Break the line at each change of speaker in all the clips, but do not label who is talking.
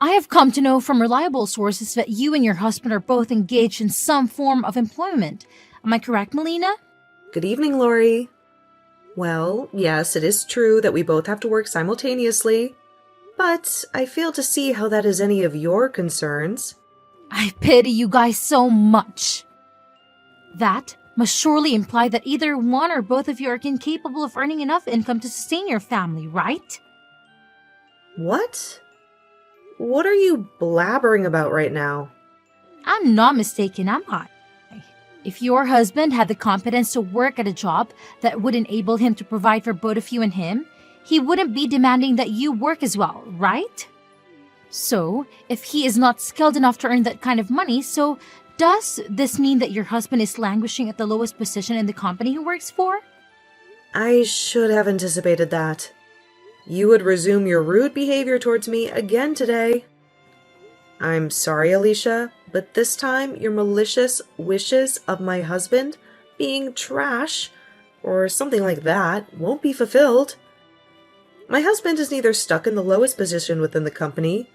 I have come to know from reliable sources that you and your husband are both engaged in some form of employment. Am I correct, Melina?
Good evening, Lori. Well, yes, it is true that we both have to work simultaneously, but I fail to see how that is any of your concerns.
I pity you guys so much. That must surely imply that either one or both of you are incapable of earning enough income to sustain your family, right?
What? What are you blabbering about right now?
I'm not mistaken, am I? If your husband had the competence to work at a job that would enable him to provide for both of you and him, he wouldn't be demanding that you work as well, right? So, if he is not skilled enough to earn that kind of money, so does this mean that your husband is languishing at the lowest position in the company he works for?
I should have anticipated that. You would resume your rude behavior towards me again today. I'm sorry, Alicia, but this time your malicious wishes of my husband being trash, or something like that, won't be fulfilled. My husband is neither stuck in the lowest position within the company,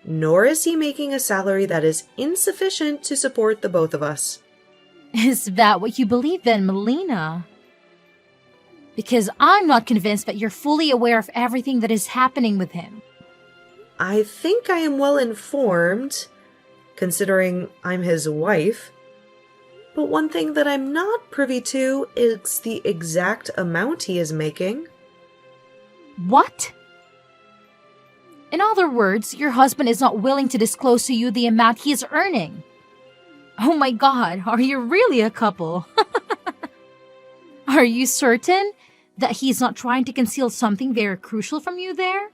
nor is he making a salary that is insufficient to support the both of us.
Is that what you believe then, Melina? Because I'm not convinced that you're fully aware of everything that is happening with him.
I think I am well informed, considering I'm his wife. But one thing that I'm not privy to is the exact amount he is making.
What? In other words, your husband is not willing to disclose to you the amount he is earning. Oh my god, are you really a couple? Are you certain that he's not trying to conceal something very crucial from you there?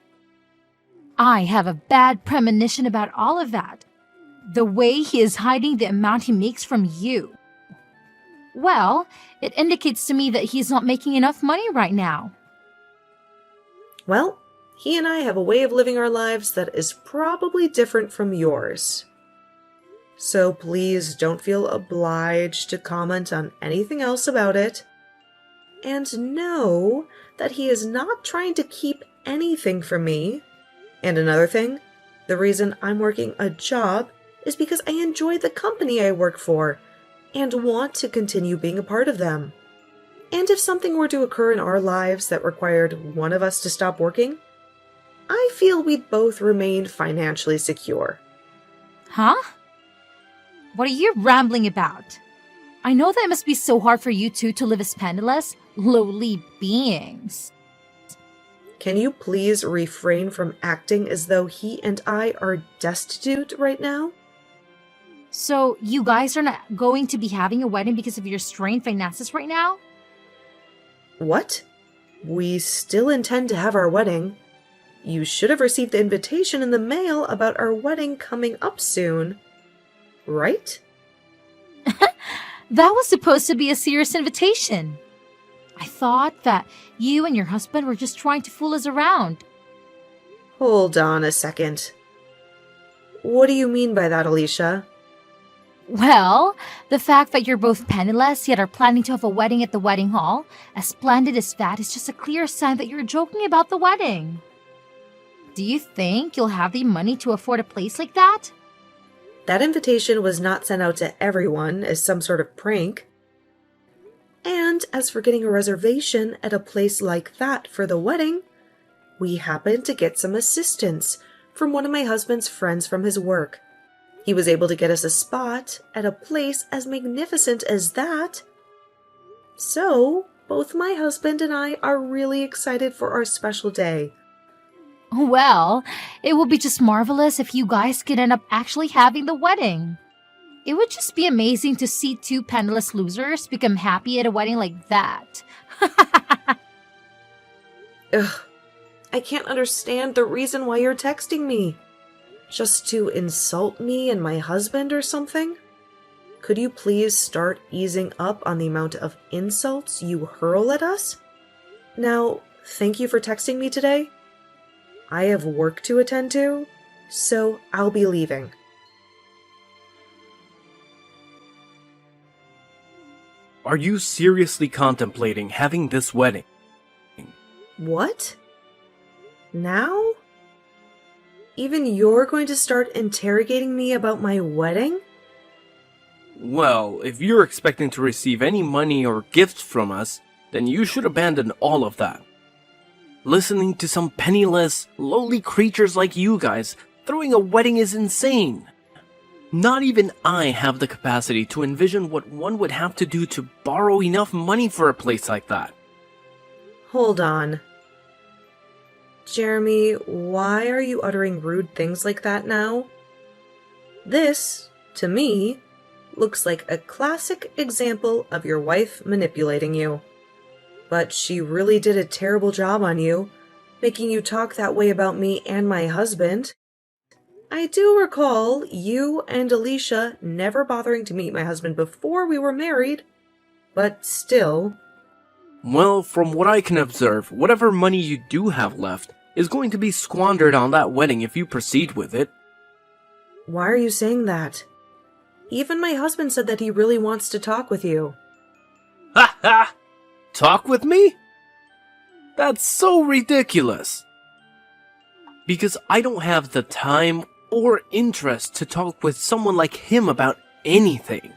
I have a bad premonition about all of that. The way he is hiding the amount he makes from you. Well, it indicates to me that he's not making enough money right now.
Well, he and I have a way of living our lives that is probably different from yours. So please don't feel obliged to comment on anything else about it. And know that he is not trying to keep anything from me. And another thing, the reason I'm working a job is because I enjoy the company I work for and want to continue being a part of them. And if something were to occur in our lives that required one of us to stop working, I feel we'd both remain financially secure.
Huh? What are you rambling about? I know that it must be so hard for you two to live as penniless, lowly beings.
Can you please refrain from acting as though he and I are destitute right now?
So, you guys are not going to be having a wedding because of your strained finances right now?
What? We still intend to have our wedding. You should have received the invitation in the mail about our wedding coming up soon. Right?
That was supposed to be a serious invitation. I thought that you and your husband were just trying to fool us around.
Hold on a second. What do you mean by that, Alicia?
Well, the fact that you're both penniless yet are planning to have a wedding at the wedding hall, as splendid as that, is just a clear sign that you're joking about the wedding. Do you think you'll have the money to afford a place like that?
That invitation was not sent out to everyone as some sort of prank. And as for getting a reservation at a place like that for the wedding, we happened to get some assistance from one of my husband's friends from his work. He was able to get us a spot at a place as magnificent as that. So, both my husband and I are really excited for our special day.
Well, it would be just marvelous if you guys could end up actually having the wedding. It would just be amazing to see two penniless losers become happy at a wedding like that.
Ugh, I can't understand the reason why you're texting me. Just to insult me and my husband or something? Could you please start easing up on the amount of insults you hurl at us? Now, thank you for texting me today. I have work to attend to, so I'll be leaving.
Are you seriously contemplating having this wedding?
What? Now? Even you're going to start interrogating me about my wedding?
Well, if you're expecting to receive any money or gifts from us, then you should abandon all of that. Listening to some penniless, lowly creatures like you guys throwing a wedding is insane. Not even I have the capacity to envision what one would have to do to borrow enough money for a place like that.
Hold on. Jeremy, why are you uttering rude things like that now? This, to me, looks like a classic example of your wife manipulating you. But she really did a terrible job on you, making you talk that way about me and my husband. I do recall you and Alicia never bothering to meet my husband before we were married, but still...
Well, from what I can observe, whatever money you do have left is going to be squandered on that wedding if you proceed with it.
Why are you saying that? Even my husband said that he really wants to talk with you.
Ha ha! Talk with me? That's so ridiculous. Because I don't have the time or interest to talk with someone like him about anything.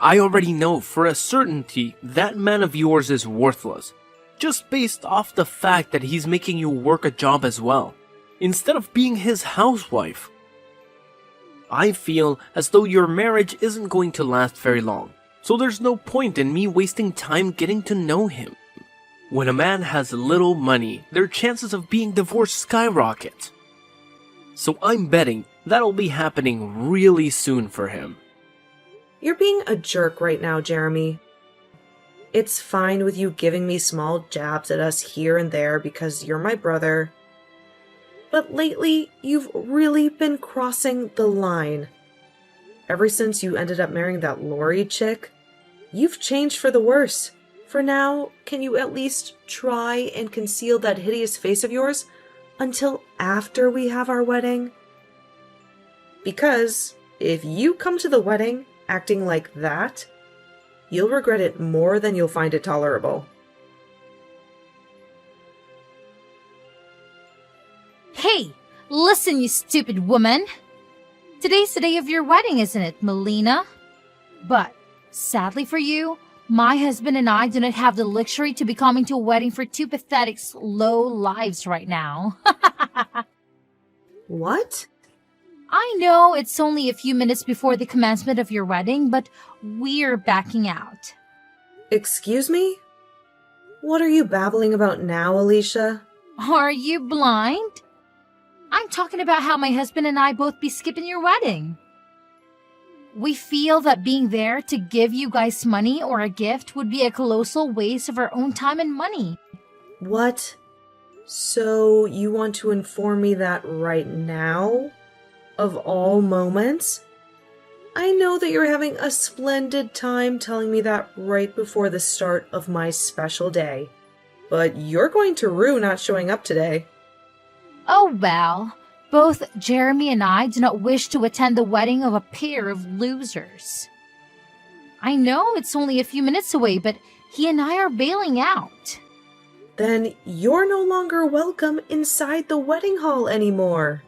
I already know for a certainty that man of yours is worthless, just based off the fact that he's making you work a job as well, instead of being his housewife. I feel as though your marriage isn't going to last very long, so there's no point in me wasting time getting to know him. When a man has little money, their chances of being divorced skyrocket. So I'm betting that'll be happening really soon for him.
You're being a jerk right now, Jeremy. It's fine with you giving me small jabs at us here and there because you're my brother. But lately, you've really been crossing the line. Ever since you ended up marrying that Lori chick, you've changed for the worse. For now, can you at least try and conceal that hideous face of yours until after we have our wedding? Because if you come to the wedding acting like that, you'll regret it more than you'll find it tolerable.
Hey, listen, you stupid woman. Today's the day of your wedding, isn't it, Melina? But, sadly for you, my husband and I do not have the luxury to be coming to a wedding for two pathetic, slow lives right now.
What?
I know it's only a few minutes before the commencement of your wedding, but we're backing out.
Excuse me? What are you babbling about now, Alicia?
Are you blind? I'm talking about how my husband and I both be skipping your wedding. We feel that being there to give you guys money or a gift would be a colossal waste of our own time and money.
What? So you want to inform me that right now? Of all moments? I know that you're having a splendid time telling me that right before the start of my special day. But you're going to rue not showing up today.
Oh well, both Jeremy and I do not wish to attend the wedding of a pair of losers. I know it's only a few minutes away, but he and I are bailing out.
Then you're no longer welcome inside the wedding hall anymore.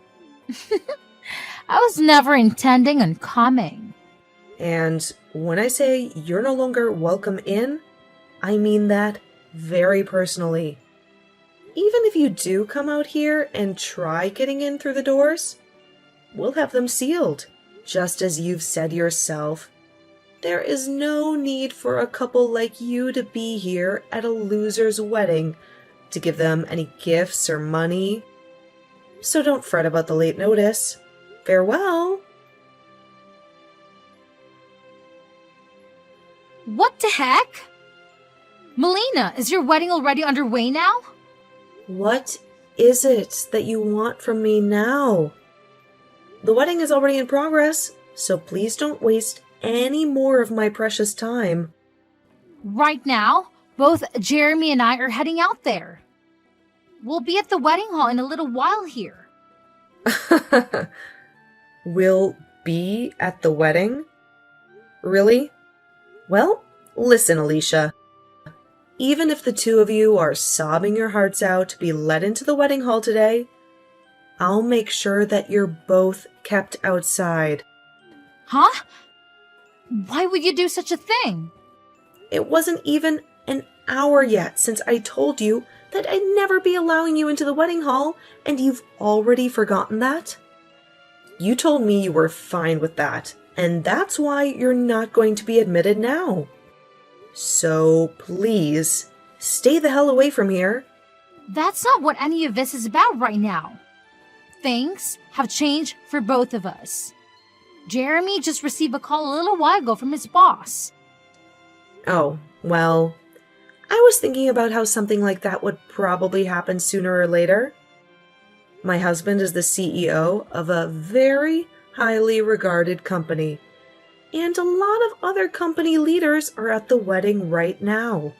I was never intending on coming.
And when I say you're no longer welcome in, I mean that very personally. Even if you do come out here and try getting in through the doors, we'll have them sealed. Just as you've said yourself, there is no need for a couple like you to be here at a loser's wedding to give them any gifts or money. So don't fret about the late notice. Farewell.
What the heck? Melina, is your wedding already underway now?
What is it that you want from me now? The wedding is already in progress, so please don't waste any more of my precious time.
Right now, both Jeremy and I are heading out there. We'll be at the wedding hall in a little while here.
Will be at the wedding? Really? Well, listen, Alicia. Even if the two of you are sobbing your hearts out to be led into the wedding hall today, I'll make sure that you're both kept outside.
Huh? Why would you do such a thing?
It wasn't even an hour yet since I told you that I'd never be allowing you into the wedding hall, and you've already forgotten that? You told me you were fine with that, and that's why you're not going to be admitted now. So please, stay the hell away from here.
That's not what any of this is about right now. Things have changed for both of us. Jeremy just received a call a little while ago from his boss.
Oh, well, I was thinking about how something like that would probably happen sooner or later. My husband is the CEO of a very highly regarded company, and a lot of other company leaders are at the wedding right now.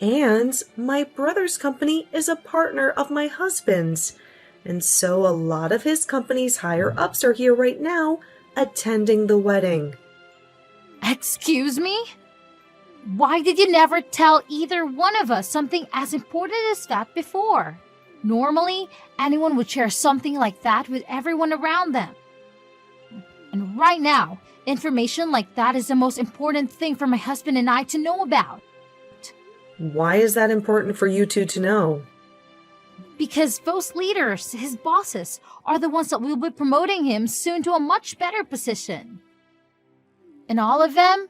And my brother's company is a partner of my husband's, and so a lot of his company's higher-ups are here right now attending the wedding.
Excuse me? Why did you never tell either one of us something as important as that before? Normally, anyone would share something like that with everyone around them. And right now, information like that is the most important thing for my husband and I to know about.
Why is that important for you two to know?
Because those leaders, his bosses, are the ones that will be promoting him soon to a much better position. And all of them,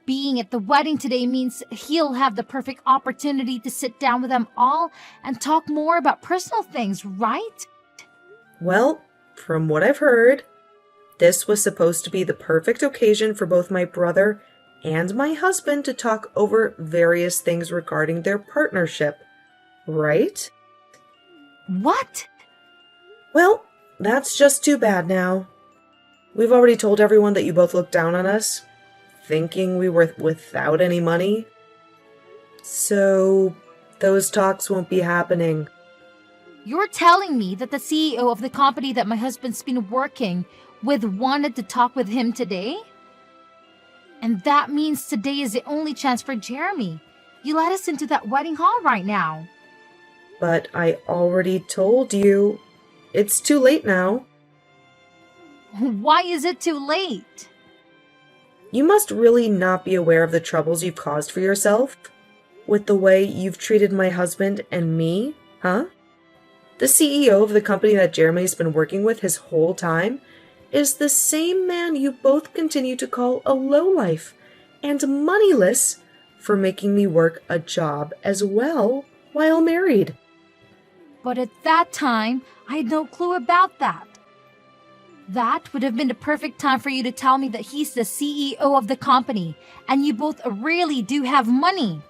being at the wedding today means he'll have the perfect opportunity to sit down with them all and talk more about personal things, right?
Well, from what I've heard, this was supposed to be the perfect occasion for both my brother and my husband to talk over various things regarding their partnership, right?
What?
Well, that's just too bad now. We've already told everyone that you both looked down on us, thinking we were without any money. So, those talks won't be happening.
You're telling me that the CEO of the company that my husband's been working with wanted to talk with him today? And that means today is the only chance for Jeremy. You let us into that wedding hall right now.
But I already told you. It's too late now.
Why is it too late?
You must really not be aware of the troubles you've caused for yourself with the way you've treated my husband and me, huh? The CEO of the company that Jeremy's been working with his whole time is the same man you both continue to call a lowlife and moneyless for making me work a job as well while married.
But at that time, I had no clue about that. That would have been the perfect time for you to tell me that he's the CEO of the company and you both really do have money.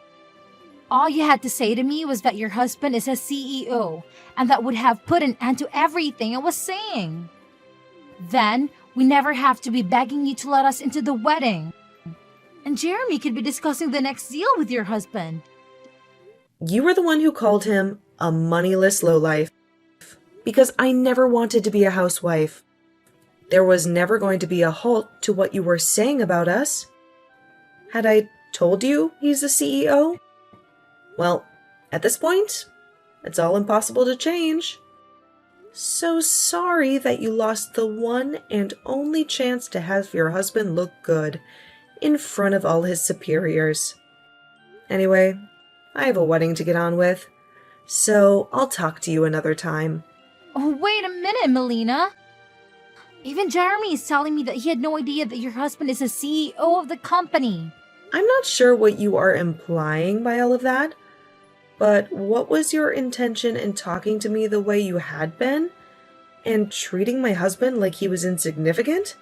All you had to say to me was that your husband is a CEO, and that would have put an end to everything I was saying. Then, we never have to be begging you to let us into the wedding. And Jeremy could be discussing the next deal with your husband.
You were the one who called him a moneyless lowlife because I never wanted to be a housewife. There was never going to be a halt to what you were saying about us. Had I told you he's the CEO? Well, at this point, it's all impossible to change. So sorry that you lost the one and only chance to have your husband look good in front of all his superiors. Anyway, I have a wedding to get on with, so I'll talk to you another time.
Oh, wait a minute, Melina. Even Jeremy is telling me that he had no idea that your husband is the CEO of the company.
I'm not sure what you are implying by all of that, but what was your intention in talking to me the way you had been and treating my husband like he was insignificant?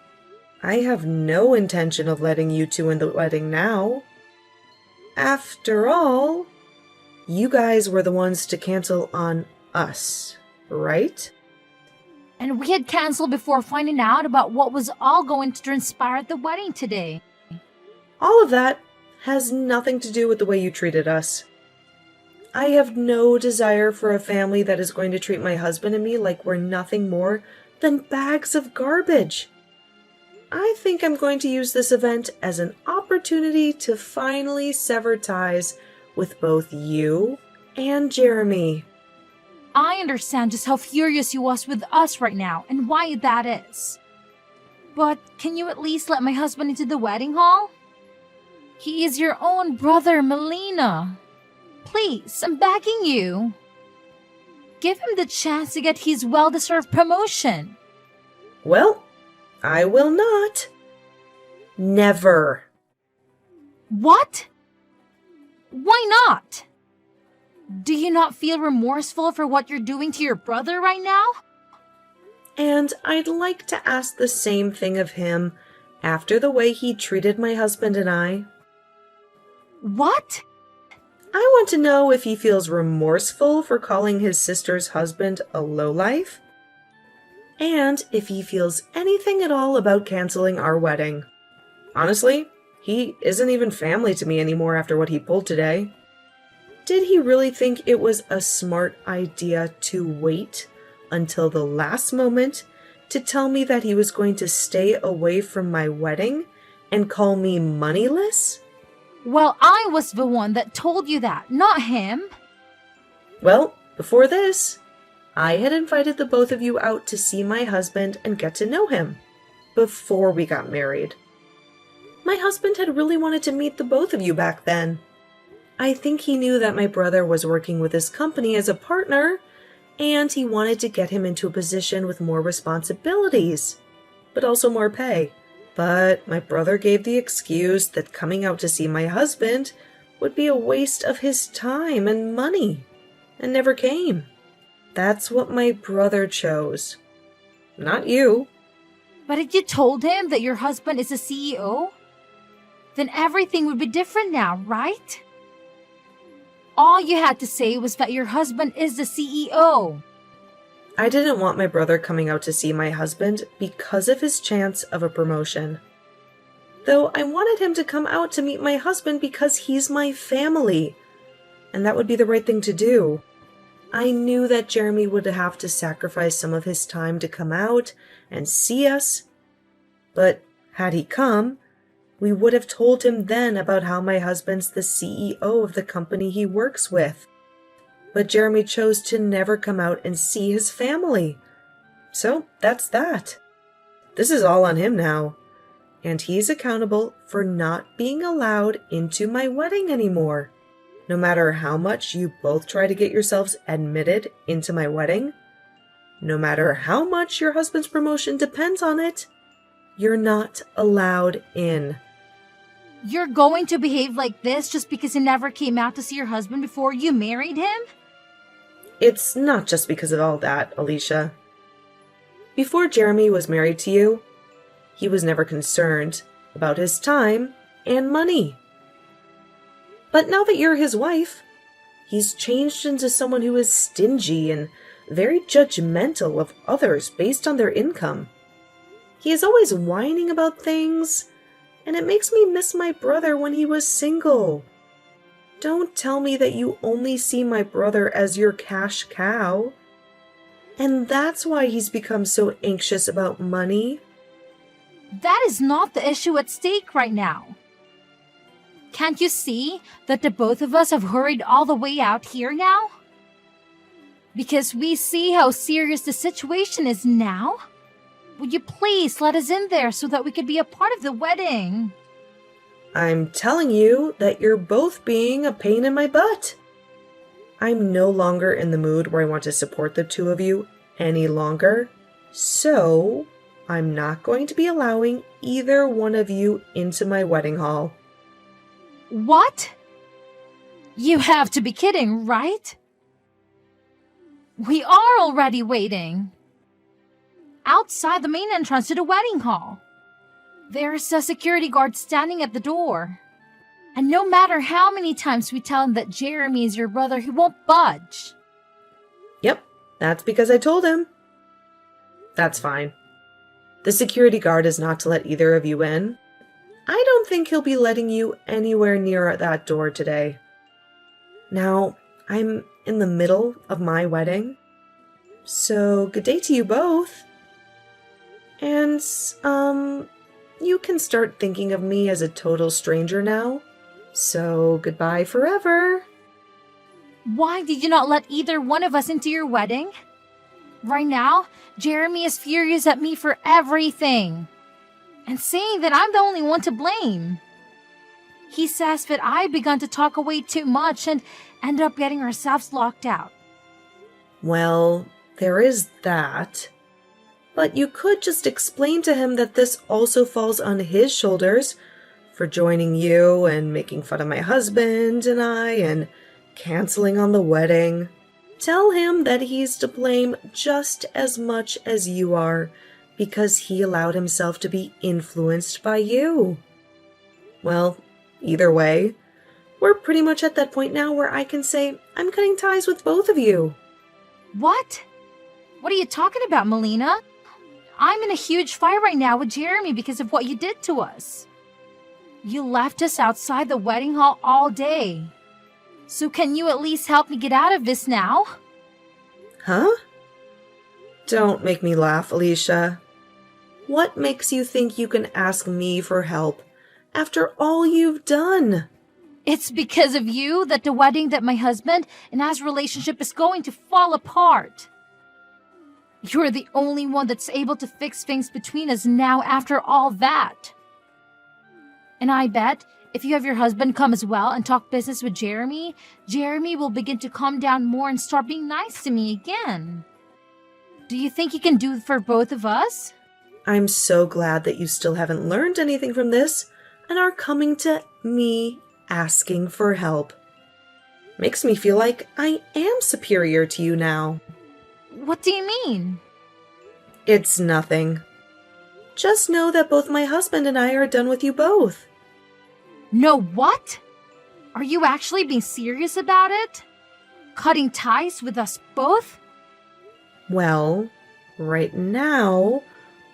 I have no intention of letting you two in the wedding now. After all, you guys were the ones to cancel on us, right?
And we had canceled before finding out about what was all going to transpire at the wedding today.
All of that has nothing to do with the way you treated us. I have no desire for a family that is going to treat my husband and me like we're nothing more than bags of garbage. I think I'm going to use this event as an opportunity to finally sever ties with both you and Jeremy.
I understand just how furious you was with us right now and why that is. But can you at least let my husband into the wedding hall? He is your own brother, Melina. Please, I'm begging you. Give him the chance to get his well-deserved promotion.
Well, I will not. Never.
What? Why not? Do you not feel remorseful for what you're doing to your brother right now?
And I'd like to ask the same thing of him after the way he treated my husband and I.
What?
I want to know if he feels remorseful for calling his sister's husband a lowlife, and if he feels anything at all about canceling our wedding. Honestly, he isn't even family to me anymore after what he pulled today. Did he really think it was a smart idea to wait until the last moment to tell me that he was going to stay away from my wedding and call me moneyless?
Well, I was the one that told you that, not him.
Well, before this, I had invited the both of you out to see my husband and get to know him before we got married. My husband had really wanted to meet the both of you back then. I think he knew that my brother was working with his company as a partner, and he wanted to get him into a position with more responsibilities, but also more pay. But my brother gave the excuse that coming out to see my husband would be a waste of his time and money, and never came. That's what my brother chose. Not you.
But if you told him that your husband is a CEO, then everything would be different now, right? All you had to say was that your husband is the CEO.
I didn't want my brother coming out to see my husband because of his chance of a promotion. Though I wanted him to come out to meet my husband because he's my family, and that would be the right thing to do. I knew that Jeremy would have to sacrifice some of his time to come out and see us, but had he come, we would have told him then about how my husband's the CEO of the company he works with. But Jeremy chose to never come out and see his family. So that's that. This is all on him now. And he's accountable for not being allowed into my wedding anymore. No matter how much you both try to get yourselves admitted into my wedding, no matter how much your husband's promotion depends on it, you're not allowed in.
You're going to behave like this just because you never came out to see your husband before you married him?
It's not just because of all that, Alicia. Before Jeremy was married to you, he was never concerned about his time and money. But now that you're his wife, he's changed into someone who is stingy and very judgmental of others based on their income. He is always whining about things, and it makes me miss my brother when he was single. Don't tell me that you only see my brother as your cash cow. And that's why he's become so anxious about money.
That is not the issue at stake right now. Can't you see that the both of us have hurried all the way out here now? Because we see how serious the situation is now? Would you please let us in there so that we could be a part of the wedding?
I'm telling you that you're both being a pain in my butt. I'm no longer in the mood where I want to support the two of you any longer, so I'm not going to be allowing either one of you into my wedding hall.
What? You have to be kidding, right? We are already waiting. Outside the main entrance to the wedding hall. There's a security guard standing at the door. And no matter how many times we tell him that Jeremy is your brother, he won't budge.
Yep, that's because I told him. That's fine. The security guard is not to let either of you in. I don't think he'll be letting you anywhere near that door today. Now, I'm in the middle of my wedding, so good day to you both. And, you can start thinking of me as a total stranger now. So goodbye forever.
Why did you not let either one of us into your wedding? Right now, Jeremy is furious at me for everything and saying that I'm the only one to blame. He says that I've begun to talk away too much and end up getting ourselves locked out.
Well, there is that. But you could just explain to him that this also falls on his shoulders for joining you and making fun of my husband and I and canceling on the wedding. Tell him that he's to blame just as much as you are because he allowed himself to be influenced by you. Well, either way, we're pretty much at that point now where I can say I'm cutting ties with both of you.
What? What are you talking about, Melina? I'm in a huge fight right now with Jeremy because of what you did to us. You left us outside the wedding hall all day. So can you at least help me get out of this now?
Huh? Don't make me laugh, Alicia. What makes you think you can ask me for help after all you've done?
It's because of you that the wedding that my husband and I's relationship is going to fall apart. You're the only one that's able to fix things between us now after all that. And I bet if you have your husband come as well and talk business with Jeremy, Jeremy will begin to calm down more and start being nice to me again. Do you think you can do it for both of us?
I'm so glad that you still haven't learned anything from this and are coming to me asking for help. Makes me feel like I am superior to you now.
What do you mean?
It's nothing. Just know that both my husband and I are done with you both.
No, what? Are you actually being serious about it? Cutting ties with us both?
Well, right now,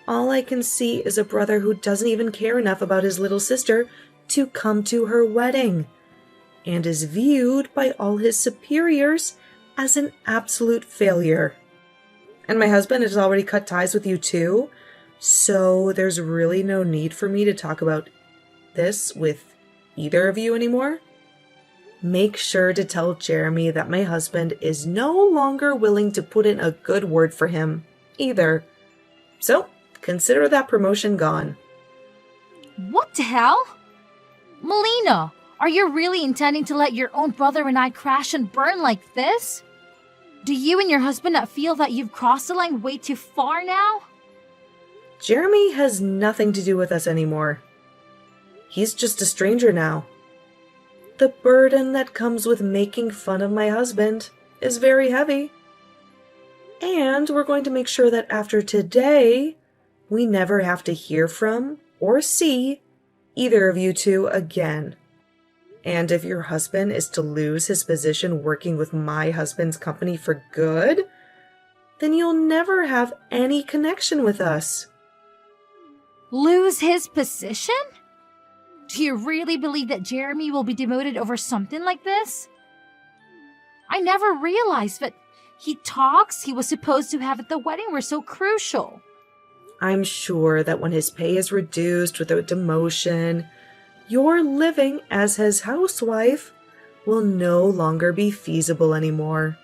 all I can see is a brother who doesn't even care enough about his little sister to come to her wedding, and is viewed by all his superiors as an absolute failure. And my husband has already cut ties with you too, so there's really no need for me to talk about this with either of you anymore. Make sure to tell Jeremy that my husband is no longer willing to put in a good word for him either. So, consider that promotion gone.
What the hell? Melina, are you really intending to let your own brother and I crash and burn like this? Do you and your husband not feel that you've crossed the line way too far now?
Jeremy has nothing to do with us anymore. He's just a stranger now. The burden that comes with making fun of my husband is very heavy. And we're going to make sure that after today, we never have to hear from or see either of you two again. And if your husband is to lose his position working with my husband's company for good, then you'll never have any connection with us.
Lose his position? Do you really believe that Jeremy will be demoted over something like this? I never realized that talks he was supposed to have at the wedding were so crucial.
I'm sure that when his pay is reduced with a demotion, your living as his housewife will no longer be feasible anymore.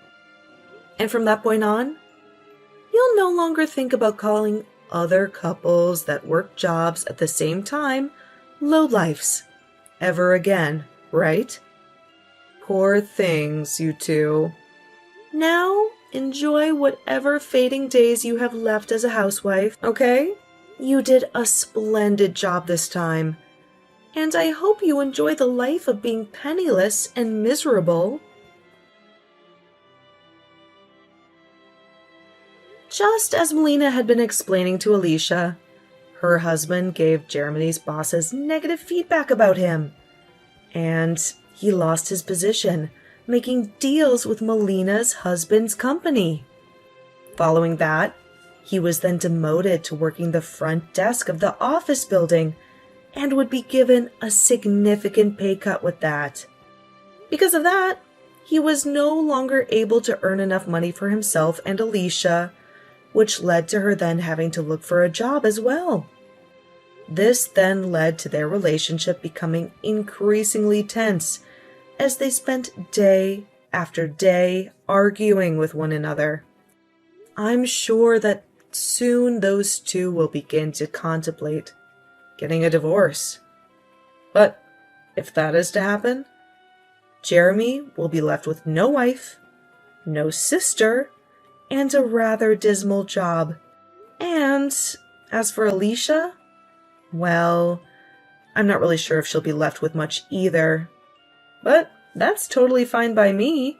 And from that point on, you'll no longer think about calling other couples that work jobs at the same time lowlifes ever again, right? Poor things, you two. Now, enjoy whatever fading days you have left as a housewife, okay? You did a splendid job this time. And I hope you enjoy the life of being penniless and miserable. Just as Melina had been explaining to Alicia, her husband gave Jeremy's bosses negative feedback about him, and he lost his position, making deals with Melina's husband's company. Following that, he was then demoted to working the front desk of the office building and would be given a significant pay cut with that. Because of that, he was no longer able to earn enough money for himself and Alicia, which led to her then having to look for a job as well. This then led to their relationship becoming increasingly tense as they spent day after day arguing with one another. I'm sure that soon those two will begin to contemplate getting a divorce. But if that is to happen, Jeremy will be left with no wife, no sister, and a rather dismal job. And as for Alicia, well, I'm not really sure if she'll be left with much either. But that's totally fine by me.